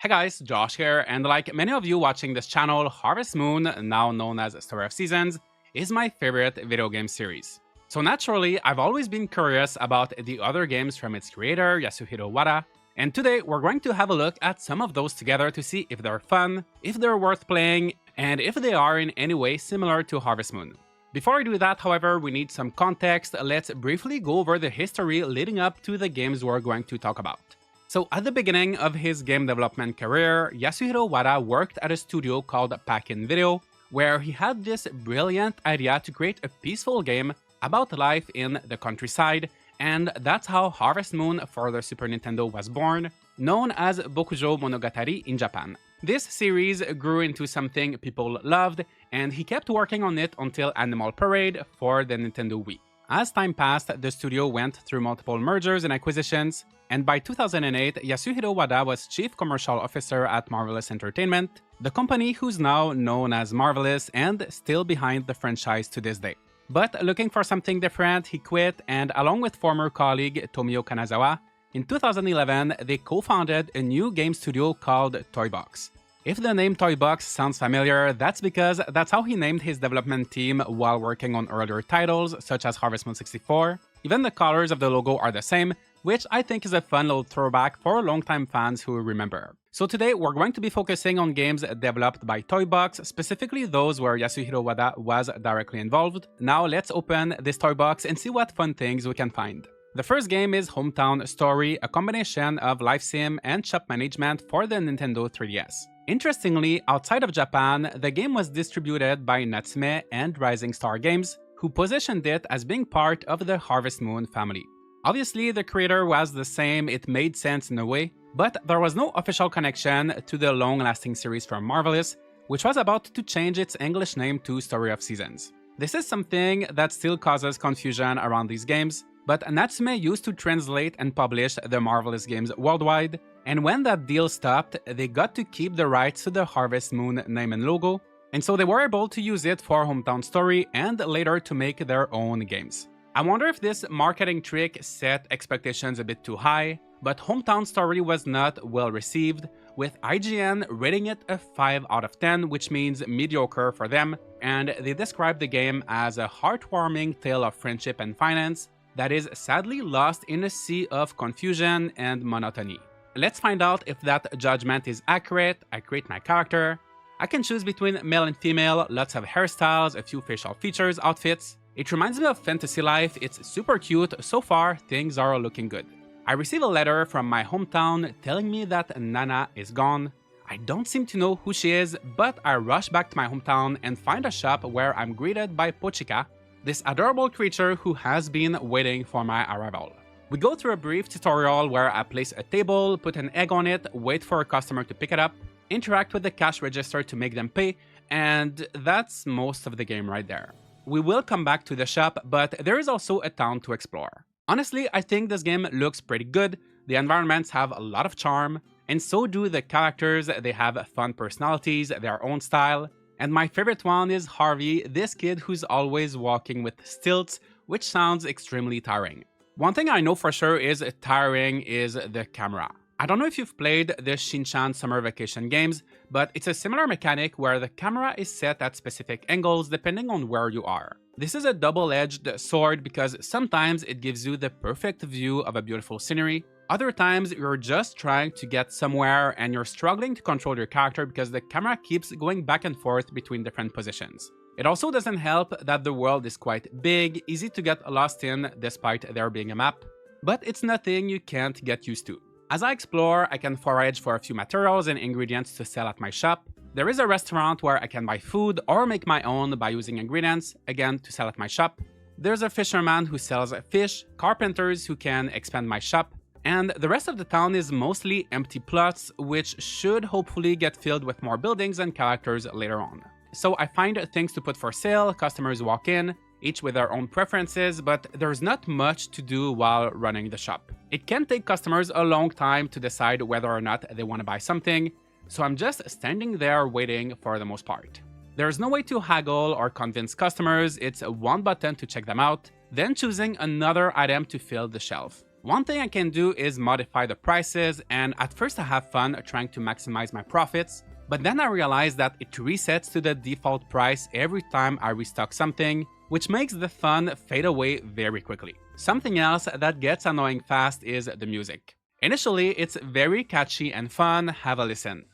Hey guys, Josh here, and like many of you watching this channel, Harvest Moon, now known as Story of Seasons, is my favorite video game series. So naturally, I've always been curious about the other games from its creator, Yasuhiro Wada, and today we're going to have a look at some of those together to see if they're fun, if they're worth playing, and if they are in any way similar to Harvest Moon. Before I do that, however, we need some context. Let's briefly go over the history leading up to the games we're going to talk about. So at the beginning of his game development career, Yasuhiro Wada worked at a studio called Pack-In Video, where he had this brilliant idea to create a peaceful game about life in the countryside, and that's how Harvest Moon for the Super Nintendo was born, known as Bokujo Monogatari in Japan. This series grew into something people loved, and he kept working on it until Animal Parade for the Nintendo Wii. As time passed, the studio went through multiple mergers and acquisitions, and by 2008, Yasuhiro Wada was Chief Commercial Officer at Marvelous Entertainment, the company who's now known as Marvelous and still behind the franchise to this day. But looking for something different, he quit, and along with former colleague Tomio Kanazawa, in 2011, they co-founded a new game studio called Toybox. If the name Toybox sounds familiar, that's because that's how he named his development team while working on earlier titles, such as Harvest Moon 64. Even the colors of the logo are the same, which I think is a fun little throwback for longtime fans who remember. So today, we're going to be focusing on games developed by Toybox, specifically those where Yasuhiro Wada was directly involved. Now let's open this Toybox and see what fun things we can find. The first game is Hometown Story, a combination of life sim and shop management for the Nintendo 3DS. Interestingly, outside of Japan, the game was distributed by Natsumon and Rising Star Games, who positioned it as being part of the Harvest Moon family. Obviously, the creator was the same, it made sense in a way, but there was no official connection to the long-lasting series from Marvelous, which was about to change its English name to Story of Seasons. This is something that still causes confusion around these games, but Natsumon used to translate and publish the Marvelous games worldwide, and when that deal stopped, they got to keep the rights to the Harvest Moon name and logo, and so they were able to use it for Hometown Story and later to make their own games. I wonder if this marketing trick set expectations a bit too high, but Hometown Story was not well received, with IGN rating it a 5 out of 10, which means mediocre for them, and they described the game as a heartwarming tale of friendship and finance that is sadly lost in a sea of confusion and monotony. Let's find out if that judgment is accurate. I create my character. I can choose between male and female, lots of hairstyles, a few facial features, outfits. It reminds me of Fantasy Life, it's super cute, so far things are looking good. I receive a letter from my hometown telling me that Nana is gone. I don't seem to know who she is, but I rush back to my hometown and find a shop where I'm greeted by Pochika, this adorable creature who has been waiting for my arrival. We go through a brief tutorial where I place a table, put an egg on it, wait for a customer to pick it up, interact with the cash register to make them pay, and that's most of the game right there. We will come back to the shop, but there is also a town to explore. Honestly, I think this game looks pretty good, the environments have a lot of charm, and so do the characters. They have fun personalities, their own style, and my favorite one is Harvey, this kid who's always walking with stilts, which sounds extremely tiring. One thing I know for sure is tiring is the camera. I don't know if you've played the Shinchan summer vacation games, but it's a similar mechanic where the camera is set at specific angles depending on where you are. This is a double-edged sword because sometimes it gives you the perfect view of a beautiful scenery. Other times you're just trying to get somewhere and you're struggling to control your character because the camera keeps going back and forth between different positions. It also doesn't help that the world is quite big, easy to get lost in despite there being a map, but it's nothing you can't get used to. As I explore, I can forage for a few materials and ingredients to sell at my shop. There is a restaurant where I can buy food or make my own by using ingredients, again to sell at my shop. There's a fisherman who sells fish, carpenters who can expand my shop, and the rest of the town is mostly empty plots, which should hopefully get filled with more buildings and characters later on. So I find things to put for sale, customers walk in, each with their own preferences, but there's not much to do while running the shop. It can take customers a long time to decide whether or not they want to buy something, so I'm just standing there waiting for the most part. There's no way to haggle or convince customers, it's one button to check them out, then choosing another item to fill the shelf. One thing I can do is modify the prices, and at first I have fun trying to maximize my profits, but then I realize that it resets to the default price every time I restock something, which makes the fun fade away very quickly. Something else that gets annoying fast is the music. Initially, it's very catchy and fun, have a listen.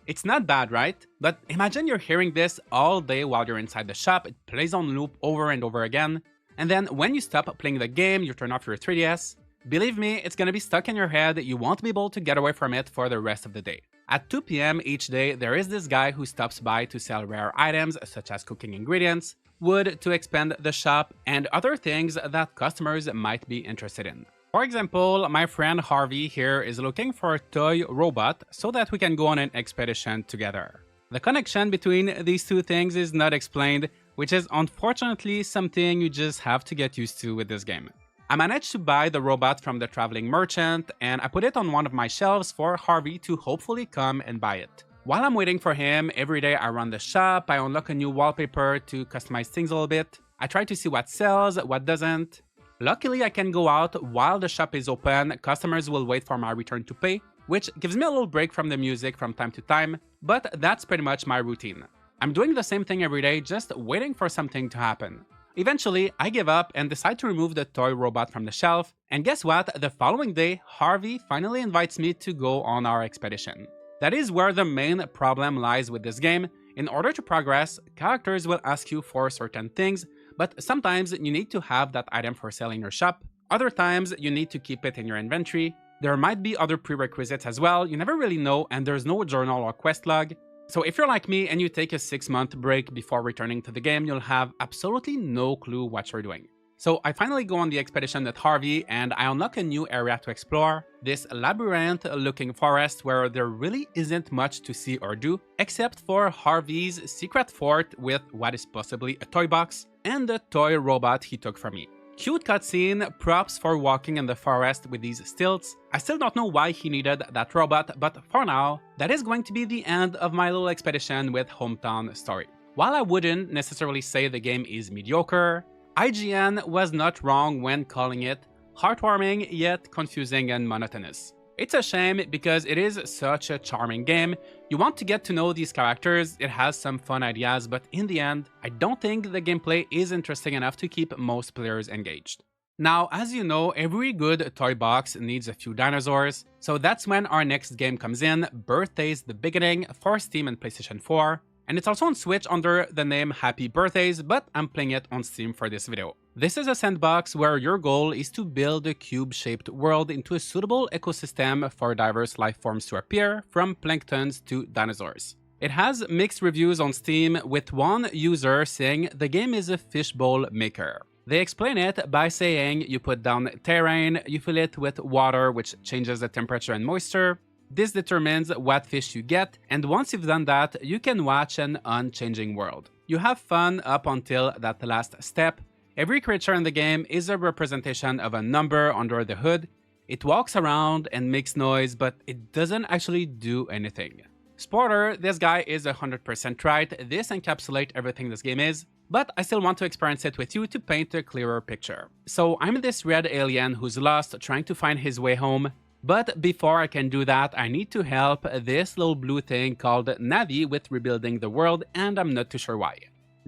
It's not bad, right? But imagine you're hearing this all day while you're inside the shop, it plays on loop over and over again, and then when you stop playing the game, you turn off your 3DS. Believe me, it's gonna be stuck in your head, you won't be able to get away from it for the rest of the day. At 2 p.m. each day, there is this guy who stops by to sell rare items such as cooking ingredients, wood to expand the shop, and other things that customers might be interested in. For example, my friend Harvey here is looking for a toy robot so that we can go on an expedition together. The connection between these two things is not explained, which is unfortunately something you just have to get used to with this game. I managed to buy the robot from the traveling merchant, and I put it on one of my shelves for Harvey to hopefully come and buy it. While I'm waiting for him, every day I run the shop, I unlock a new wallpaper to customize things a little bit. I try to see what sells, what doesn't. Luckily, I can go out while the shop is open, customers will wait for my return to pay, which gives me a little break from the music from time to time, but that's pretty much my routine. I'm doing the same thing every day, just waiting for something to happen. Eventually, I give up and decide to remove the toy robot from the shelf, and guess what? The following day, Harvey finally invites me to go on our expedition. That is where the main problem lies with this game. In order to progress, characters will ask you for certain things, but sometimes you need to have that item for sale in your shop. Other times, you need to keep it in your inventory. There might be other prerequisites as well, you never really know, and there's no journal or quest log. So if you're like me and you take a 6-month break before returning to the game, you'll have absolutely no clue what you're doing. So I finally go on the expedition with Harvey and I unlock a new area to explore, this labyrinth-looking forest where there really isn't much to see or do, except for Harvey's secret fort with what is possibly a toy box, and the toy robot he took from me. Cute cutscene, props for walking in the forest with these stilts. I still don't know why he needed that robot, but for now, that is going to be the end of my little expedition with Hometown Story. While I wouldn't necessarily say the game is mediocre, IGN was not wrong when calling it heartwarming yet confusing and monotonous. It's a shame because it is such a charming game. You want to get to know these characters, it has some fun ideas, but in the end, I don't think the gameplay is interesting enough to keep most players engaged. Now, as you know, every good toy box needs a few dinosaurs, so that's when our next game comes in, Birthdays the Beginning for Steam and PlayStation 4. And it's also on Switch under the name Happy Birthdays, but I'm playing it on Steam for this video. This is a sandbox where your goal is to build a cube-shaped world into a suitable ecosystem for diverse life forms to appear, from planktons to dinosaurs. It has mixed reviews on Steam, with one user saying the game is a fishbowl maker. They explain it by saying you put down terrain, you fill it with water which changes the temperature and moisture. This determines what fish you get, and once you've done that, you can watch an unchanging world. You have fun up until that last step. Every creature in the game is a representation of a number under the hood. It walks around and makes noise, but it doesn't actually do anything. Spoiler, this guy is 100% right, this encapsulates everything this game is, but I still want to experience it with you to paint a clearer picture. So I'm this red alien who's lost, trying to find his way home. But before I can do that, I need to help this little blue thing called Navi with rebuilding the world, and I'm not too sure why.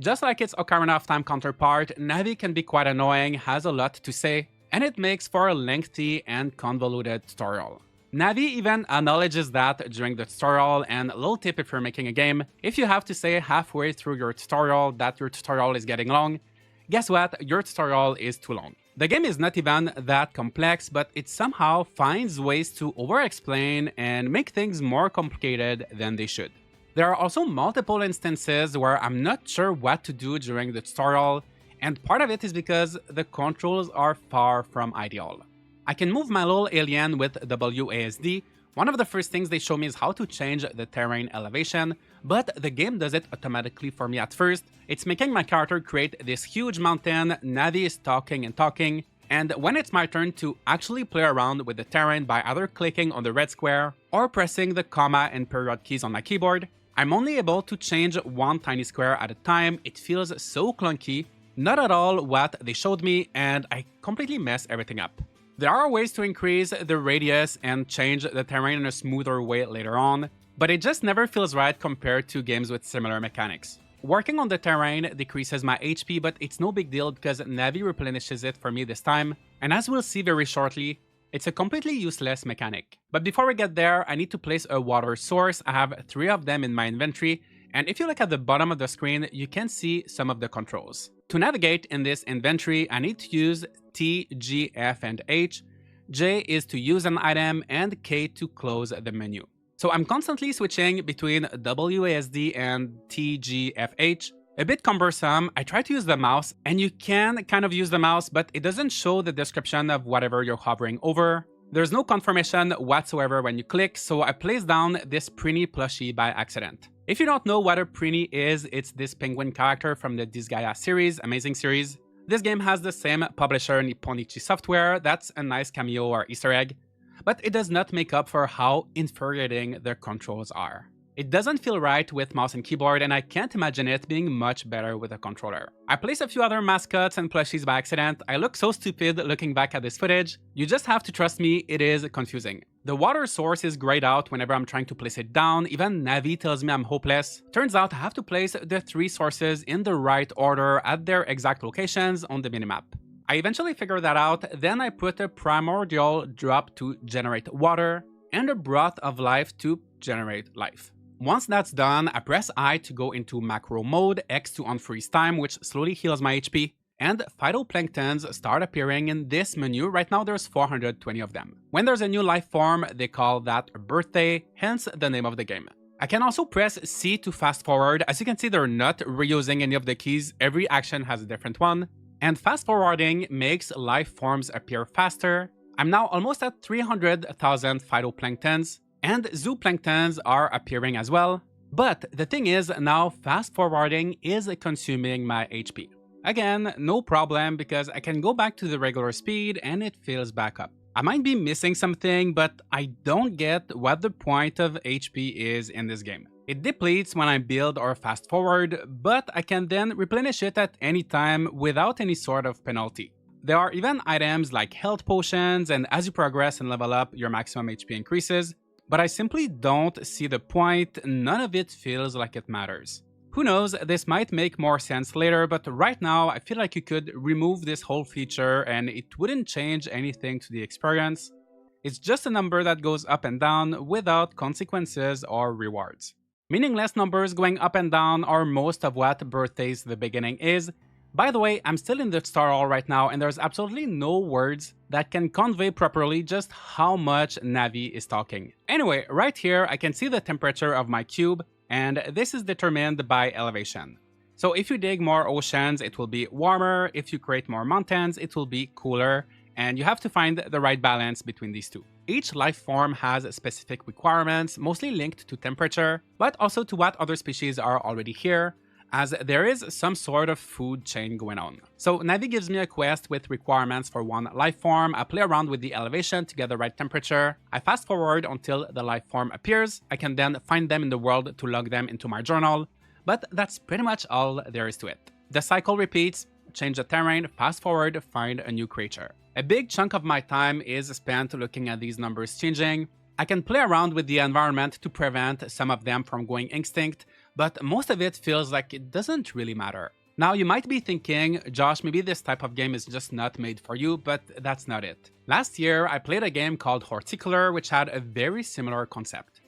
Just like its Ocarina of Time counterpart, Navi can be quite annoying, has a lot to say, and it makes for a lengthy and convoluted tutorial. Navi even acknowledges that during the tutorial, and a little tip if you're making a game, if you have to say halfway through your tutorial that your tutorial is getting long, guess what? Your tutorial is too long. The game is not even that complex, but it somehow finds ways to over-explain and make things more complicated than they should. There are also multiple instances where I'm not sure what to do during the tutorial, and part of it is because the controls are far from ideal. I can move my little alien with WASD. One of the first things they show me is how to change the terrain elevation, but the game does it automatically for me at first. It's making my character create this huge mountain, Navi is talking and talking, And when it's my turn to actually play around with the terrain by either clicking on the red square or pressing the comma and period keys on my keyboard, I'm only able to change one tiny square at a time. It feels so clunky, not at all what they showed me, and I completely mess everything up. There are ways to increase the radius and change the terrain in a smoother way later on, but it just never feels right compared to games with similar mechanics. Working on the terrain decreases my HP, but it's no big deal because Navi replenishes it for me this time, and as we'll see very shortly, it's a completely useless mechanic. But before we get there, I need to place a water source. I have 3 of them in my inventory, and if you look at the bottom of the screen, you can see some of the controls. To navigate in this inventory, I need to use T, G, F, and H. J is to use an item, and K to close the menu. So I'm constantly switching between WASD and TGFH. A bit cumbersome. I try to use the mouse, and you can kind of use the mouse, but it doesn't show the description of whatever you're hovering over. There's no confirmation whatsoever when you click, so I placed down this Prini plushie by accident. If you don't know what a Prini is, it's this penguin character from the Disgaea series, amazing series. This game has the same publisher, Nipponichi Software. That's a nice cameo or Easter egg. But it does not make up for how infuriating the controls are. It doesn't feel right with mouse and keyboard, and I can't imagine it being much better with a controller. I placed a few other mascots and plushies by accident. I look so stupid looking back at this footage. You just have to trust me, it is confusing. The water source is grayed out whenever I'm trying to place it down. Even Navi tells me I'm hopeless. Turns out I have to place the 3 sources in the right order at their exact locations on the minimap. I eventually figured that out, then I put a primordial drop to generate water, and a broth of life to generate life. Once that's done, I press I to go into macro mode, X to unfreeze time, which slowly heals my HP, and phytoplanktons start appearing in this menu. Right now there's 420 of them. When there's a new life form, they call that a birthday, hence the name of the game. I can also press C to fast forward. As you can see, they're not reusing any of the keys, every action has a different one. And fast forwarding makes life forms appear faster. I'm now almost at 300,000 phytoplanktons, and zooplanktons are appearing as well. But the thing is, now fast forwarding is consuming my HP. Again, no problem because I can go back to the regular speed and it fills back up. I might be missing something, but I don't get what the point of HP is in this game. It depletes when I build or fast forward, but I can then replenish it at any time without any sort of penalty. There are even items like health potions, and as you progress and level up, your maximum HP increases, but I simply don't see the point. None of it feels like it matters. Who knows, this might make more sense later, but right now I feel like you could remove this whole feature and it wouldn't change anything to the experience. It's just a number that goes up and down without consequences or rewards. Meaningless numbers going up and down are most of what Birthdays the Beginning is. By the way, I'm still in the Star Hall right now and there's absolutely no words that can convey properly just how much Navi is talking. Anyway, right here I can see the temperature of my cube, and this is determined by elevation. So if you dig more oceans, it will be warmer. If you create more mountains, it will be cooler. And you have to find the right balance between these two. Each life form has specific requirements, mostly linked to temperature, but also to what other species are already here, as there is some sort of food chain going on. So Navi gives me a quest with requirements for one life form. I play around with the elevation to get the right temperature. I fast forward until the life form appears. I can then find them in the world to log them into my journal, but that's pretty much all there is to it. The cycle repeats: change the terrain, fast forward, find a new creature. A big chunk of my time is spent looking at these numbers changing. I can play around with the environment to prevent some of them from going extinct, but most of it feels like it doesn't really matter. Now you might be thinking, Josh, maybe this type of game is just not made for you, but that's not it. Last year, I played a game called Horticulture, which had a very similar concept.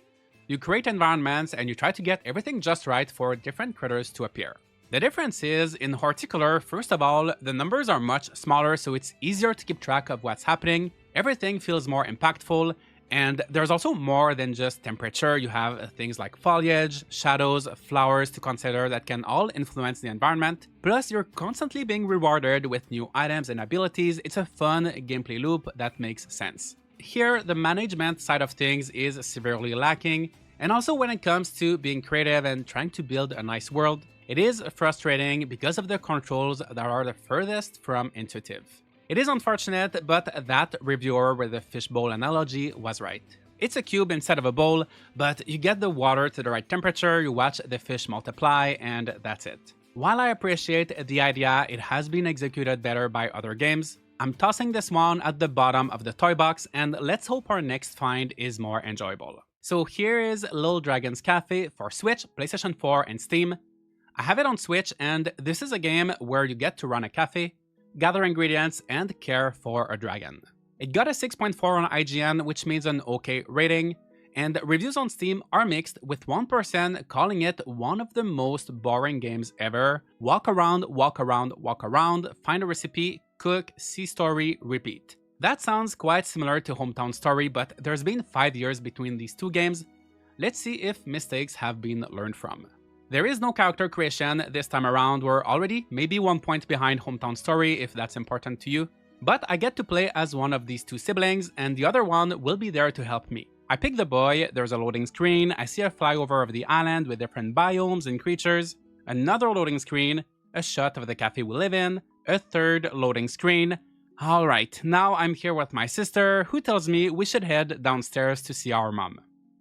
You create environments and you try to get everything just right for different critters to appear. The difference is, in Horticulture, first of all, the numbers are much smaller, so it's easier to keep track of what's happening. Everything feels more impactful, and there's also more than just temperature. You have things like foliage, shadows, flowers to consider that can all influence the environment. Plus, you're constantly being rewarded with new items and abilities. It's a fun gameplay loop that makes sense. Here, the management side of things is severely lacking, and also when it comes to being creative and trying to build a nice world, it is frustrating because of the controls that are the furthest from intuitive. It is unfortunate, but that reviewer with the fishbowl analogy was right. It's a cube instead of a bowl, but you get the water to the right temperature, you watch the fish multiply, and that's it. While I appreciate the idea, it has been executed better by other games. I'm tossing this one at the bottom of the toy box, and let's hope our next find is more enjoyable. So here is Little Dragon's Café for Switch, PlayStation 4, and Steam. I have it on Switch, and this is a game where you get to run a cafe, gather ingredients, and care for a dragon. It got a 6.4 on IGN, which means an okay rating, and reviews on Steam are mixed, with one person calling it one of the most boring games ever. Walk around, walk around, walk around, find a recipe, cook, see story, repeat. That sounds quite similar to Hometown Story, but there's been 5 years between these two games. Let's see if mistakes have been learned from. There is no character creation this time around. We're already maybe 1 point behind Hometown Story if that's important to you. But I get to play as one of these two siblings, and the other one will be there to help me. I pick the boy, there's a loading screen, I see a flyover of the island with different biomes and creatures, another loading screen, a shot of the cafe we live in, a third loading screen. Alright, now I'm here with my sister, who tells me we should head downstairs to see our mom.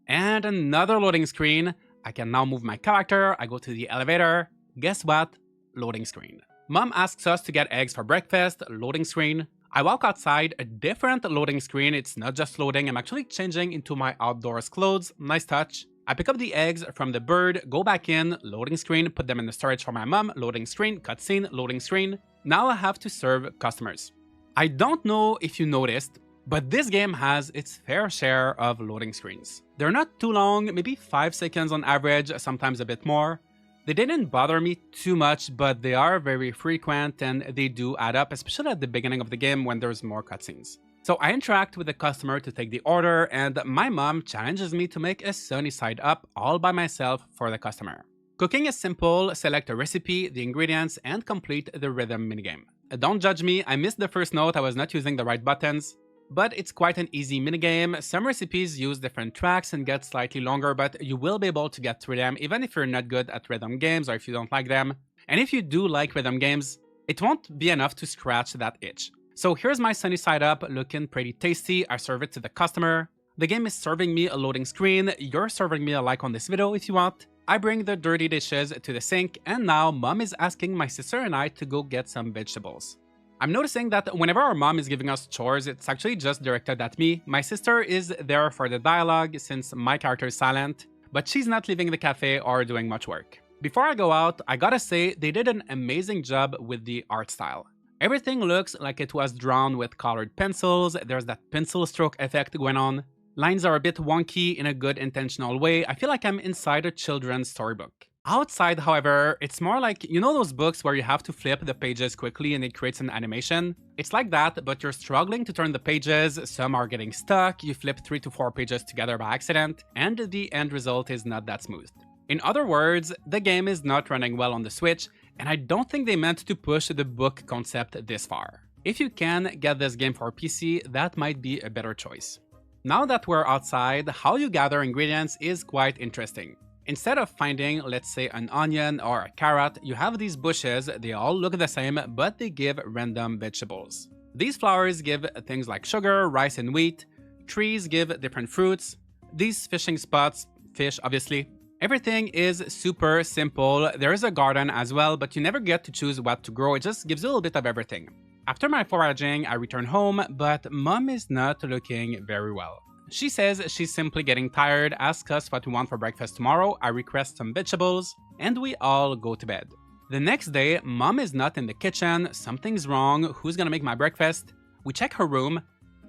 And another loading screen. I can now move my character, I go to the elevator. Guess what? Loading screen. Mom asks us to get eggs for breakfast, loading screen. I walk outside, a different loading screen. It's not just loading, I'm actually changing into my outdoors clothes. Nice touch. I pick up the eggs from the bird, go back in, loading screen, put them in the storage for my mom, loading screen, cutscene, loading screen. Now I have to serve customers. I don't know if you noticed, but this game has its fair share of loading screens. They're not too long, maybe 5 seconds on average, sometimes a bit more. They didn't bother me too much, but they are very frequent and they do add up, especially at the beginning of the game when there's more cutscenes. So I interact with the customer to take the order, and my mom challenges me to make a sunny side up all by myself for the customer. Cooking is simple, select a recipe, the ingredients, and complete the rhythm minigame. Don't judge me, I missed the first note, I was not using the right buttons. But it's quite an easy minigame. Some recipes use different tracks and get slightly longer, but you will be able to get through them even if you're not good at rhythm games or if you don't like them. And if you do like rhythm games, it won't be enough to scratch that itch. So here's my sunny side up, looking pretty tasty. I serve it to the customer. The game is serving me a loading screen. You're serving me a like on this video if you want. I bring the dirty dishes to the sink, and now mom is asking my sister and I to go get some vegetables. I'm noticing that whenever our mom is giving us chores, it's actually just directed at me. My sister is there for the dialogue since my character is silent, but she's not leaving the cafe or doing much work. Before I go out, I gotta say they did an amazing job with the art style. Everything looks like it was drawn with colored pencils, there's that pencil stroke effect going on. Lines are a bit wonky in a good intentional way. I feel like I'm inside a children's storybook. Outside, however, it's more like, you know those books where you have to flip the pages quickly and it creates an animation? It's like that, but you're struggling to turn the pages, some are getting stuck, you flip 3 to 4 pages together by accident, and the end result is not that smooth. In other words, the game is not running well on the Switch, and I don't think they meant to push the book concept this far. If you can get this game for PC, that might be a better choice. Now that we're outside, how you gather ingredients is quite interesting. Instead of finding, let's say, an onion or a carrot, you have these bushes, they all look the same, but they give random vegetables. These flowers give things like sugar, rice, and wheat. Trees give different fruits. These fishing spots, fish obviously. Everything is super simple. There is a garden as well, but you never get to choose what to grow, it just gives you a little bit of everything. After my foraging, I return home, but mom is not looking very well. She says she's simply getting tired, asks us what we want for breakfast tomorrow, I request some vegetables, and we all go to bed. The next day, mom is not in the kitchen, something's wrong, who's gonna make my breakfast? We check her room.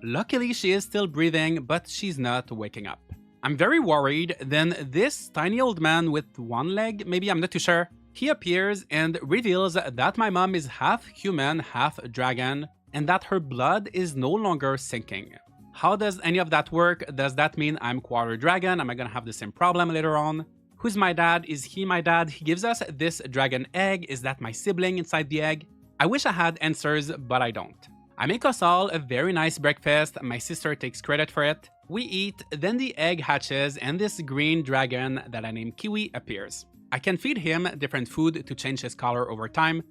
Luckily, she is still breathing, but she's not waking up. I'm very worried, then this tiny old man with one leg, maybe, I'm not too sure, he appears and reveals that my mom is half human, half dragon, and that her blood is no longer sinking. How does any of that work? Does that mean I'm quarter dragon? Am I gonna have the same problem later on? Who's my dad? Is he my dad? He gives us this dragon egg. Is that my sibling inside the egg? I wish I had answers, but I don't. I make us all a very nice breakfast. My sister takes credit for it. We eat, then the egg hatches and this green dragon that I named Kiwi appears. I can feed him different food to change his color over time.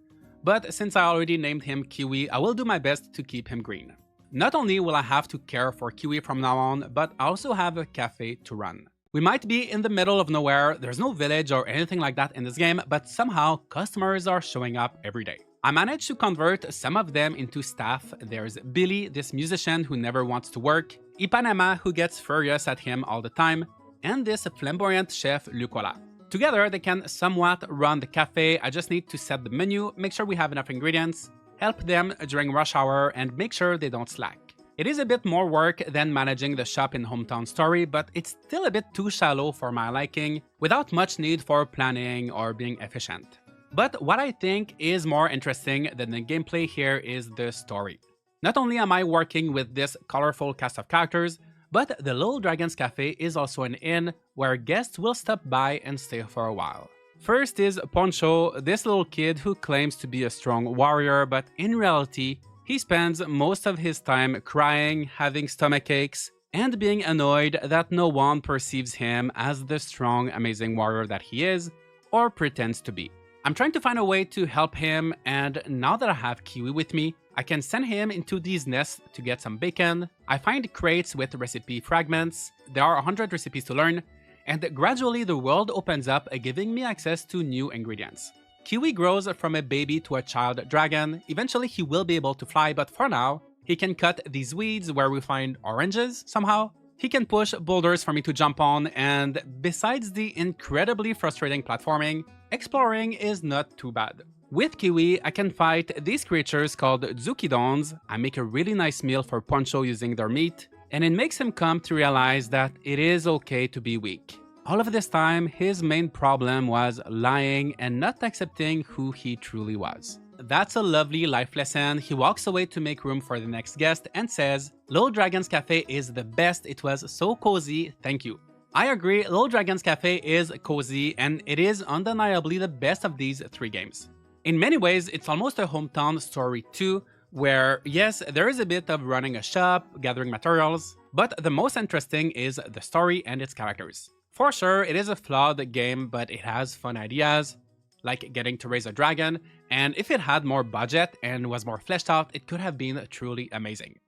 but since I already named him Kiwi, I will do my best to keep him green. Not only will I have to care for Kiwi from now on, but I also have a cafe to run. We might be in the middle of nowhere, there's no village or anything like that in this game, but somehow customers are showing up every day. I managed to convert some of them into staff. There's Billy, this musician who never wants to work, Ipanema, who gets furious at him all the time, and this flamboyant chef, Lucola. Together, they can somewhat run the cafe. I just need to set the menu, make sure we have enough ingredients, help them during rush hour, and make sure they don't slack. It is a bit more work than managing the shop in Hometown Story, but it's still a bit too shallow for my liking, without much need for planning or being efficient. But what I think is more interesting than the gameplay here is the story. Not only am I working with this colorful cast of characters, but the Little Dragon's Cafe is also an inn where guests will stop by and stay for a while. First is Poncho, this little kid who claims to be a strong warrior, but in reality, he spends most of his time crying, having stomach aches, and being annoyed that no one perceives him as the strong, amazing warrior that he is, or pretends to be. I'm trying to find a way to help him, and now that I have Kiwi with me, I can send him into these nests to get some bacon. I find crates with recipe fragments, there are 100 recipes to learn, and gradually the world opens up, giving me access to new ingredients. Kiwi grows from a baby to a child dragon. Eventually he will be able to fly, but for now, he can cut these weeds where we find oranges somehow. He can push boulders for me to jump on, and besides the incredibly frustrating platforming, exploring is not too bad. With Kiwi, I can fight these creatures called Zukidons. I make a really nice meal for Poncho using their meat, and it makes him come to realize that it is okay to be weak. All of this time, his main problem was lying and not accepting who he truly was. That's a lovely life lesson. He walks away to make room for the next guest and says, Little Dragon's Cafe is the best, it was so cozy, thank you. I agree, Little Dragon's Cafe is cozy, and it is undeniably the best of these three games. In many ways, it's almost a Hometown Story 2, where yes, there is a bit of running a shop, gathering materials, but the most interesting is the story and its characters. For sure, it is a flawed game, but it has fun ideas, like getting to raise a dragon, and if it had more budget and was more fleshed out, it could have been truly amazing.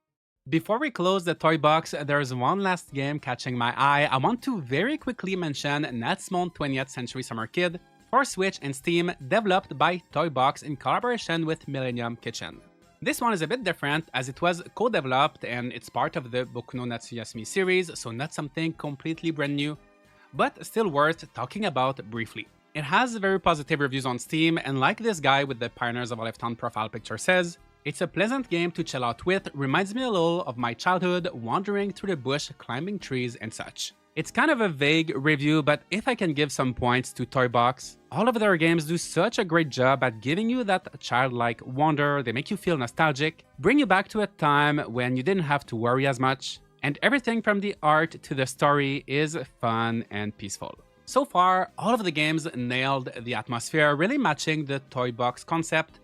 Before we close the toy box, there's one last game catching my eye. I want to very quickly mention Natsumon 20th Century Summer Kid for Switch and Steam, developed by Toybox in collaboration with Millennium Kitchen. This one is a bit different as it was co-developed and it's part of the Boku no Natsuyasumi series, so not something completely brand new, but still worth talking about briefly. It has very positive reviews on Steam, and like this guy with the Pioneers of Aleftown profile picture says, it's a pleasant game to chill out with, reminds me a little of my childhood wandering through the bush, climbing trees and such. It's kind of a vague review, but if I can give some points to Toybox, all of their games do such a great job at giving you that childlike wonder, they make you feel nostalgic, bring you back to a time when you didn't have to worry as much, and everything from the art to the story is fun and peaceful. So far, all of the games nailed the atmosphere, really matching the Toybox concept,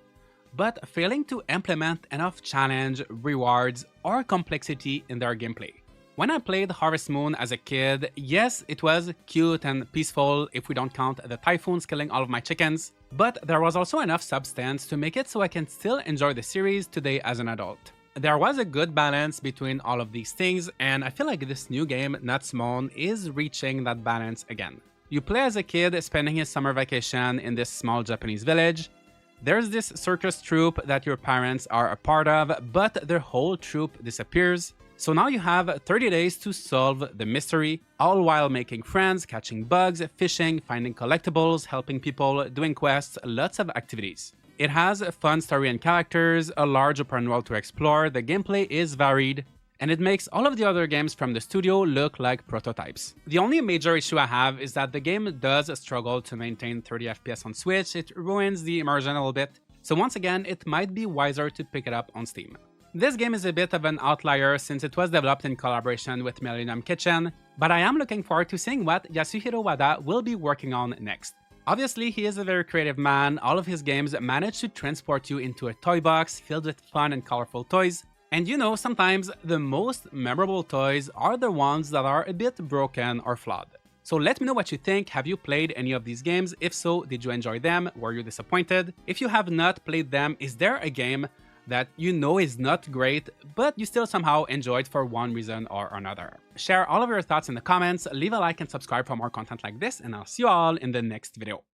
but failing to implement enough challenge, rewards, or complexity in their gameplay. When I played Harvest Moon as a kid, yes, it was cute and peaceful if we don't count the typhoons killing all of my chickens, but there was also enough substance to make it so I can still enjoy the series today as an adult. There was a good balance between all of these things, and I feel like this new game, Natsumon, is reaching that balance again. You play as a kid spending his summer vacation in this small Japanese village. There's this circus troupe that your parents are a part of, but their whole troupe disappears. So now you have 30 days to solve the mystery, all while making friends, catching bugs, fishing, finding collectibles, helping people, doing quests, lots of activities. It has a fun story and characters, a large open world to explore, the gameplay is varied, and it makes all of the other games from the studio look like prototypes. The only major issue I have is that the game does struggle to maintain 30 FPS on Switch, it ruins the immersion a little bit, so once again, it might be wiser to pick it up on Steam. This game is a bit of an outlier since it was developed in collaboration with Millennium Kitchen, but I am looking forward to seeing what Yasuhiro Wada will be working on next. Obviously, he is a very creative man, all of his games manage to transport you into a toy box filled with fun and colorful toys, and you know, sometimes the most memorable toys are the ones that are a bit broken or flawed. So let me know what you think. Have you played any of these games? If so, did you enjoy them? Were you disappointed? If you have not played them, is there a game that you know is not great, but you still somehow enjoyed for one reason or another? Share all of your thoughts in the comments, leave a like and subscribe for more content like this, and I'll see you all in the next video.